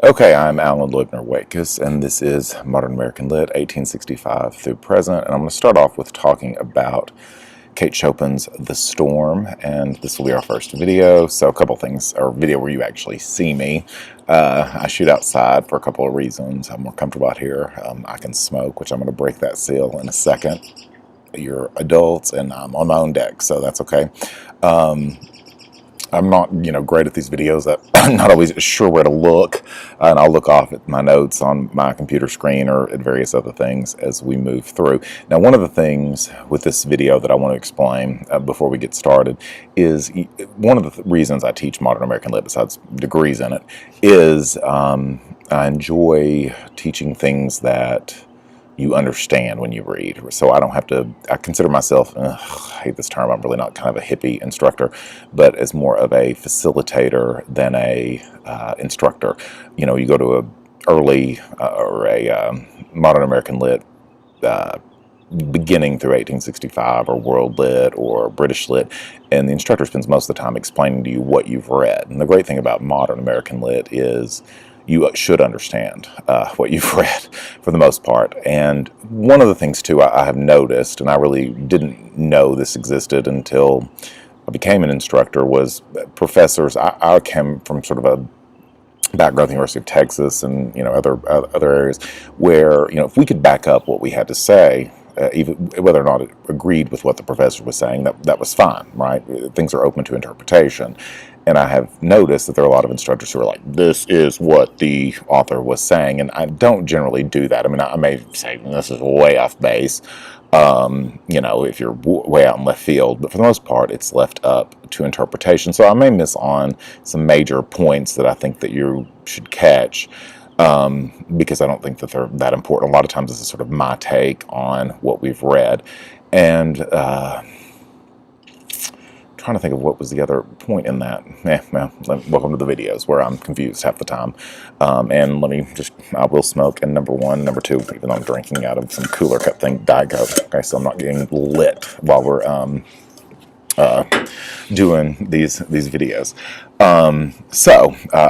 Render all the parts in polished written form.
Okay, I'm Alan Loibner-Waitkus, and this is Modern American Lit, 1865 through present, and I'm going to start off with talking about Kate Chopin's The Storm, and this will be our first video, so a couple things, or video where you actually see me. I shoot outside for a couple of reasons. I'm more comfortable out here. I can smoke, which I'm going to break that seal in a second. You're adults, and I'm on my own deck, so that's okay. I'm not, great at these videos. I'm not always sure where to look, and I'll look off at my notes on my computer screen or at various other things as we move through. Now, one of the things with this video that I want to explain before we get started is one of the reasons I teach Modern American Lit, besides degrees in it, is I enjoy teaching things that you understand when you read. So I don't have to, I consider myself, I hate this term, I'm really not kind of a hippie instructor, but as more of a facilitator than a instructor. You know, you go to a early or a Modern American Lit beginning through 1865 or World Lit or British Lit, and the instructor spends most of the time explaining to you what you've read. And the great thing about Modern American Lit is you should understand what you've read for the most part. And one of the things too I have noticed, and I really didn't know this existed until I became an instructor, was professors. I came from sort of a background at the University of Texas and other areas where if we could back up what we had to say, even whether or not it agreed with what the professor was saying, that was fine, right? Things are open to interpretation. And I have noticed that there are a lot of instructors who are like, this is what the author was saying. And I don't generally do that. I mean, I may say, this is way off base, if you're way out in left field. But for the most part, it's left up to interpretation. So I may miss on some major points that I think that you should catch, because I don't think that they're that important. A lot of times this is sort of my take on what we've read. And trying to think of what was the other point in that. Welcome to the videos where I'm confused half the time. And I will smoke. And number one, number two, even though I'm drinking out of some cooler cup thing, Diet Coke. Okay, so I'm not getting lit while we're doing these videos.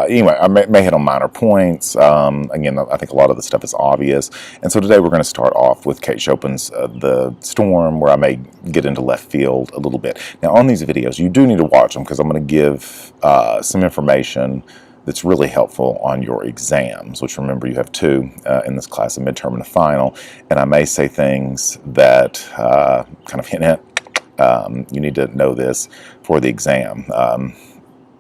Anyway, I may hit on minor points. Again, I think a lot of the stuff is obvious. And so today we're going to start off with Kate Chopin's The Storm, where I may get into left field a little bit. Now, on these videos, you do need to watch them because I'm going to give some information that's really helpful on your exams, which, remember, you have two in this class, a midterm and a final. And I may say things that kind of hint at you need to know this for the exam.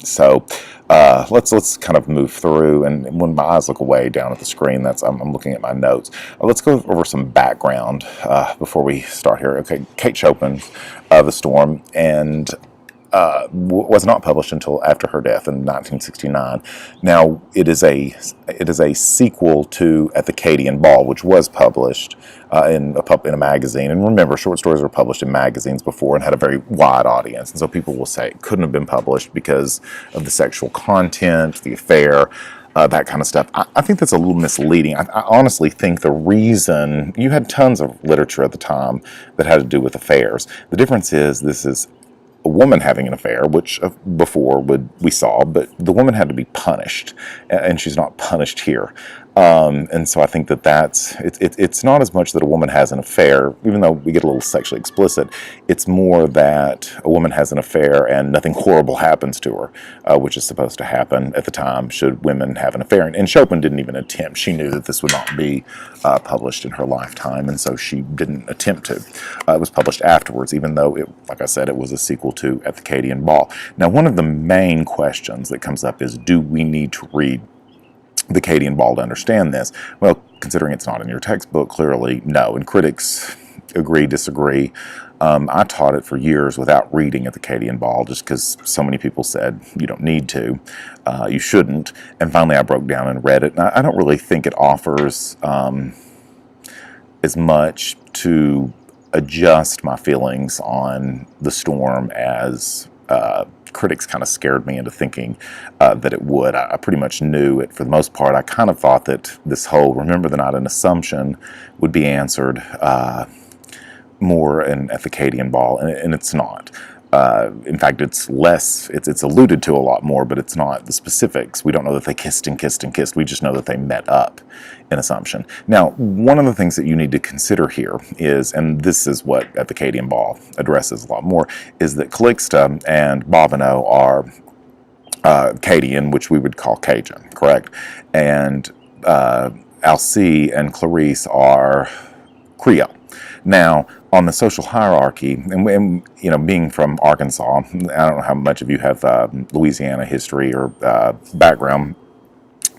Let's kind of move through, and when my eyes look away down at the screen, I'm looking at my notes. Let's go over some background before we start here. Okay, Kate Chopin, The Storm, and was not published until after her death in 1969. Now, it is a sequel to At the Acadian Ball, which was published in a magazine. And remember, short stories were published in magazines before and had a very wide audience. And so people will say it couldn't have been published because of the sexual content, the affair, that kind of stuff. I think that's a little misleading. I honestly think the reason you had tons of literature at the time that had to do with affairs. The difference is this is a woman having an affair, which before we saw, but the woman had to be punished, and she's not punished here. And so I think it's not as much that a woman has an affair, even though we get a little sexually explicit. It's more that a woman has an affair and nothing horrible happens to her, which is supposed to happen at the time should women have an affair. And Chopin didn't even attempt. She knew that this would not be published in her lifetime, and so she didn't attempt to. It was published afterwards, even though, like I said, it was a sequel to At the Acadian Ball. Now, one of the main questions that comes up is, do we need to read the Acadian Ball to understand this? Well, considering it's not in your textbook, clearly no. And critics agree, disagree. I taught it for years without reading At the Acadian Ball just because so many people said you don't need to, you shouldn't. And finally I broke down and read it. And I don't really think it offers as much to adjust my feelings on The Storm as critics kind of scared me into thinking that it would. I pretty much knew it for the most part. I kind of thought that this whole remember the night an assumption would be answered more in At the Acadian Ball, and it's not. In fact, it's less. It's alluded to a lot more, but it's not the specifics. We don't know that they kissed and kissed and kissed. We just know that they met up in Assumption. Now, one of the things that you need to consider here is, and this is what at the Acadian Ball addresses a lot more, is that Calixta and Bobino are Acadian, which we would call Cajun, correct? And Alcée and Clarice are Creole. Now, on the social hierarchy, and being from Arkansas, I don't know how much of you have Louisiana history or background,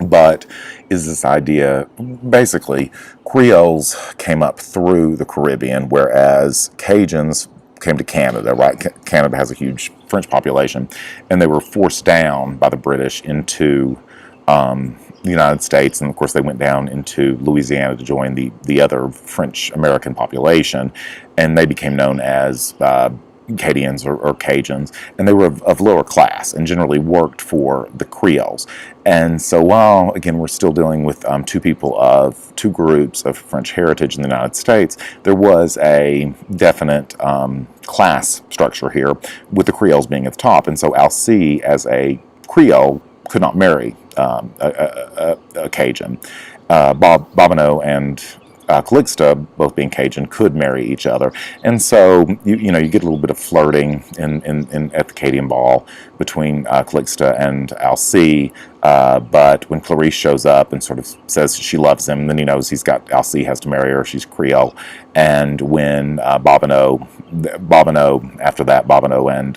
but is this idea, basically, Creoles came up through the Caribbean, whereas Cajuns came to Canada, right? Canada has a huge French population, and they were forced down by the British into the United States, and of course they went down into Louisiana to join the other French-American population, and they became known as Acadians or Cajuns, and they were of lower class and generally worked for the Creoles. And so while, again, we're still dealing with two groups of French heritage in the United States, there was a definite class structure here, with the Creoles being at the top. And so Alcée, as a Creole, could not marry a Cajun. Bobino and Calixta, both being Cajun, could marry each other, and so you get a little bit of flirting at the Acadian Ball between Calixta and Alcée. But when Clarice shows up and sort of says she loves him, then he knows Alcée has to marry her. She's Creole, and when Bobino after that, Bobino and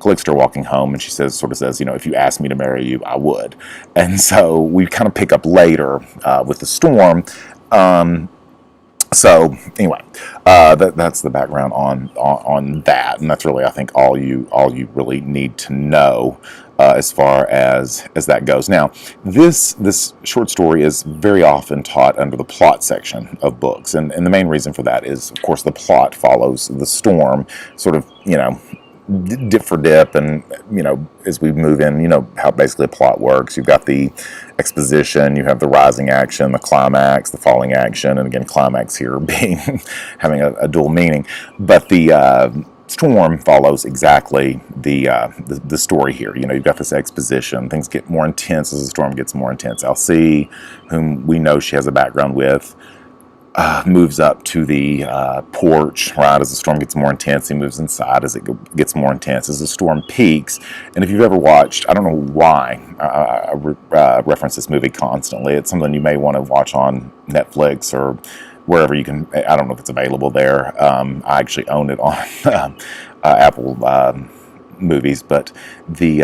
Calixta are walking home, and she says, if you asked me to marry you, I would. And so we kind of pick up later with the storm. So anyway, that's the background on that, and that's really, I think, all you really need to know as far as that goes. Now, this short story is very often taught under the plot section of books, and the main reason for that is, of course, the plot follows the storm, sort of, dip for dip, and as we move in, how basically a plot works. You've got the exposition, you have the rising action, the climax, the falling action, and again, climax here being having a dual meaning. But the storm follows exactly the story here. You've got this exposition. Things get more intense as the storm gets more intense. Alcée, whom we know she has a background with, moves up to the porch, right, as the storm gets more intense. He moves inside as it gets more intense, as the storm peaks. And if you've ever watched, I don't know why I reference this movie constantly. It's something you may want to watch on Netflix or wherever you can. I don't know if it's available there. I actually own it on Apple movies, but the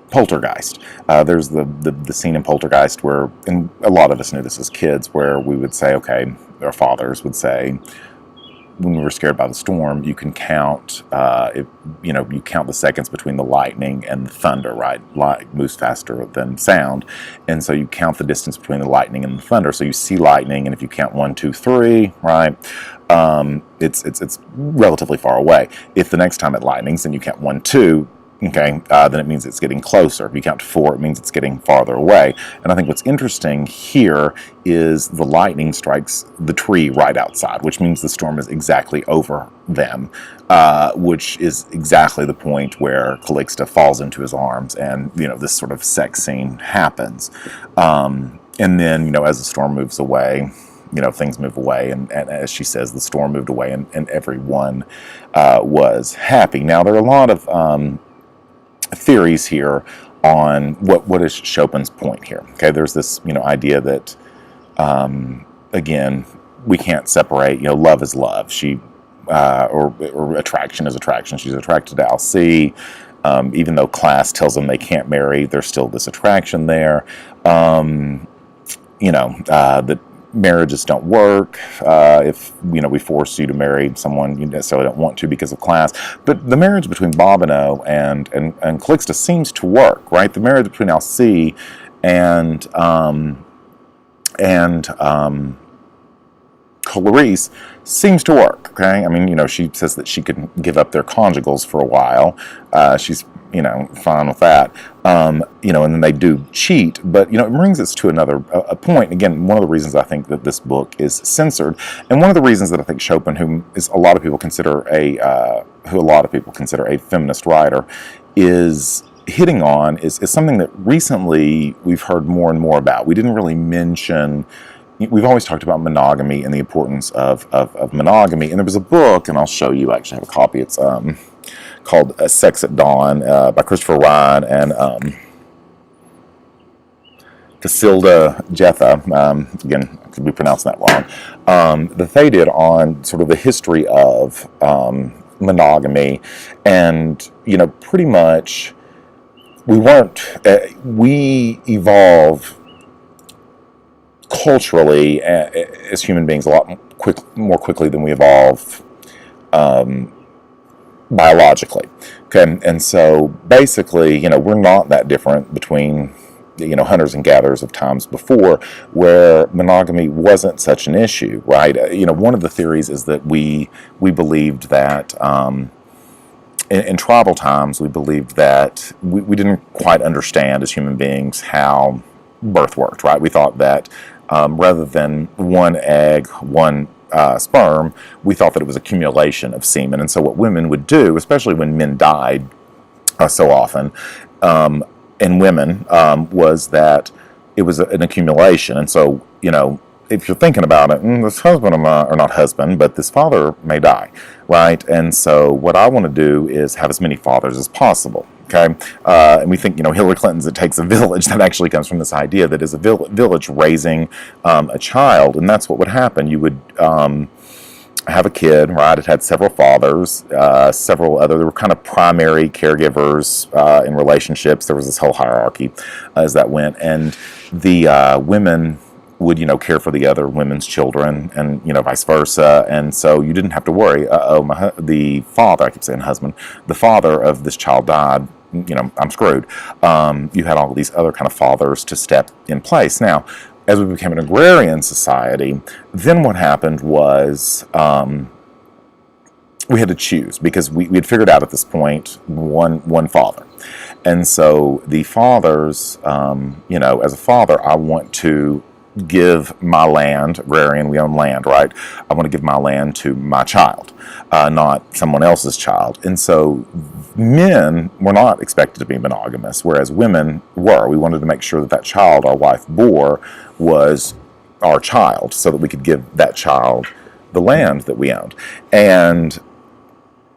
Poltergeist. There's the scene in Poltergeist where, and a lot of us knew this as kids, where we would say, okay, our fathers would say, when we were scared by the storm, you can count, you count the seconds between the lightning and the thunder, right? Light moves faster than sound, and so you count the distance between the lightning and the thunder. So you see lightning, and if you count 1, 2, 3, right, it's relatively far away. If the next time it lightnings and you count 1, 2. Okay, then it means it's getting closer. If you count to 4, it means it's getting farther away. And I think what's interesting here is the lightning strikes the tree right outside, which means the storm is exactly over them, which is exactly the point where Calixta falls into his arms, and this sort of sex scene happens. And then as the storm moves away, things move away, and as she says, the storm moved away, and everyone was happy. Now, there are a lot of theories here on what is Chopin's point here. Okay, there's this idea that again, we can't separate love is love. She or attraction is attraction. She's attracted to Alcée, even though class tells them they can't marry, there's still this attraction there. That marriages don't work if we force you to marry someone you necessarily don't want to because of class. But the marriage between Bobino and Calixta seems to work, right? The marriage between Alcée and Clarice seems to work. Okay, I mean, she says that she could give up their conjugals for a while. She's fine with that. And then they do cheat, but it brings us to another a point. Again, one of the reasons I think that this book is censored, and one of the reasons that I think Chopin, who a lot of people consider a feminist writer, is hitting on is something that recently we've heard more and more about. We didn't really mention. We've always talked about monogamy and the importance of monogamy, and there was a book, and I'll show you. I actually have a copy. It's called Sex at Dawn by Christopher Ryan and Casilda Jetha. Again, I could be pronouncing that wrong. That they did on sort of the history of monogamy, and pretty much we evolve culturally as human beings a lot more quickly than we evolve biologically. Okay, and so basically, we're not that different between hunters and gatherers of times before, where monogamy wasn't such an issue, right? One of the theories is that we believed that in tribal times, we believed that we didn't quite understand as human beings how birth worked, right? We thought that rather than one egg, one sperm, we thought that it was accumulation of semen. And so what women would do, especially when men died so often, in women, was that it was an accumulation. And so, if you're thinking about it, this husband of mine, or not husband, but this father may die, right? And so what I want to do is have as many fathers as possible. Okay, and we think, Hillary Clinton's "It Takes a Village." That actually comes from this idea that is a village raising a child, and that's what would happen. You would have a kid, right? It had several fathers, several other. There were kind of primary caregivers in relationships. There was this whole hierarchy as that went, and the women would care for the other women's children, and vice versa. And so you didn't have to worry. The father, I keep saying husband, the father of this child died. I'm screwed. You had all of these other kind of fathers to step in place. Now, as we became an agrarian society, then what happened was we had to choose, because we had figured out at this point one father. And so the fathers, as a father, I want to give my land, agrarian, we own land, right? I want to give my land to my child, not someone else's child. And so men were not expected to be monogamous, whereas women were. We wanted to make sure that child our wife bore was our child, so that we could give that child the land that we owned. And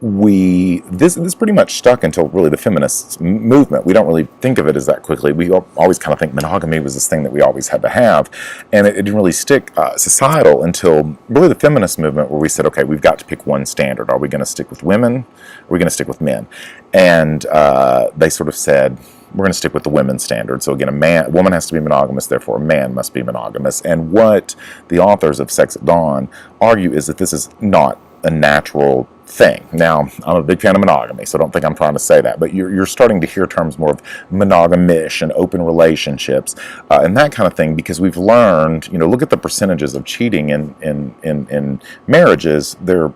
this pretty much stuck until really the feminist movement. We don't really think of it as that quickly. We always kind of think monogamy was this thing that we always had to have, and it didn't really stick societal until really the feminist movement, where we said, okay, we've got to pick one standard. Are we going to stick with women? Or are we going to stick with men? And they sort of said, we're going to stick with the women's standard. So again, a woman has to be monogamous, therefore a man must be monogamous. And what the authors of Sex at Dawn argue is that this is not a natural thing. Now, I'm a big fan of monogamy, so don't think I'm trying to say that, but you're starting to hear terms more of monogamish and open relationships and that kind of thing, because we've learned, look at the percentages of cheating in marriages. They're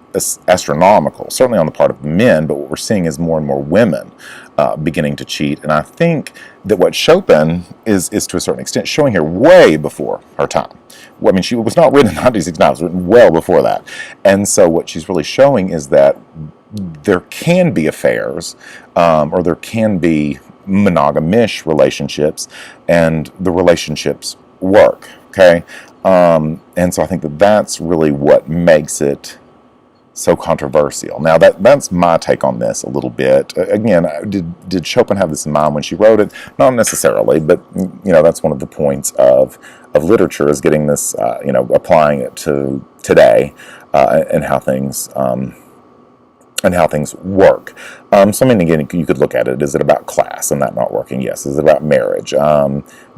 astronomical, certainly on the part of men, but what we're seeing is more and more women beginning to cheat. And I think that what Chopin is to a certain extent showing here way before her time. I mean, she was not written in 1969, it was written well before that. And so what she's really showing is that there can be affairs, or there can be monogamish relationships, and the relationships work, okay? And so I think that that's really what makes it so controversial. Now, that's my take on this a little bit. Again, did Chopin have this in mind when she wrote it? Not necessarily, but that's one of the points of literature, is getting this, applying it to today and how things work. So I mean, again, you could look at it. Is it about class and that not working? Yes. Is it about marriage?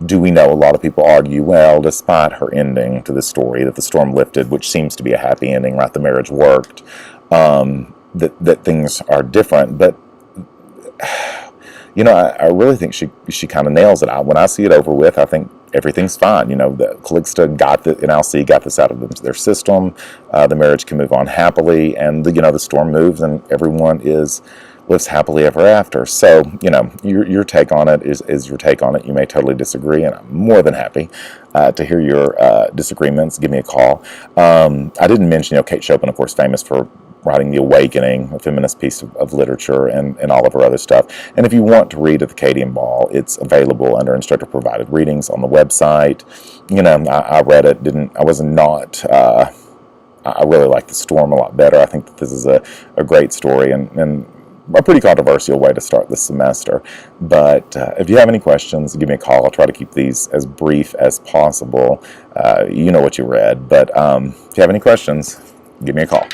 Do we know? A lot of people argue, well, despite her ending to the story, that the storm lifted, which seems to be a happy ending, right? The marriage worked. That things are different, but I really think she kind of nails it. When I see it over with, I think everything's fine. The Calixta and Alcee got this out of their system. The marriage can move on happily, and the storm moves, and everyone is lives happily ever after. So, your take on it is your take on it. You may totally disagree, and I'm more than happy to hear your disagreements. Give me a call. I didn't mention, Kate Chopin, of course, famous for writing The Awakening, a feminist piece of literature, and all of her other stuff. And if you want to read at the Acadian Ball, it's available under instructor-provided readings on the website. I read it. I was not... I really like The Storm a lot better. I think that this is a great story and a pretty controversial way to start this semester. But if you have any questions, give me a call. I'll try to keep these as brief as possible. You know what you read. But if you have any questions, give me a call.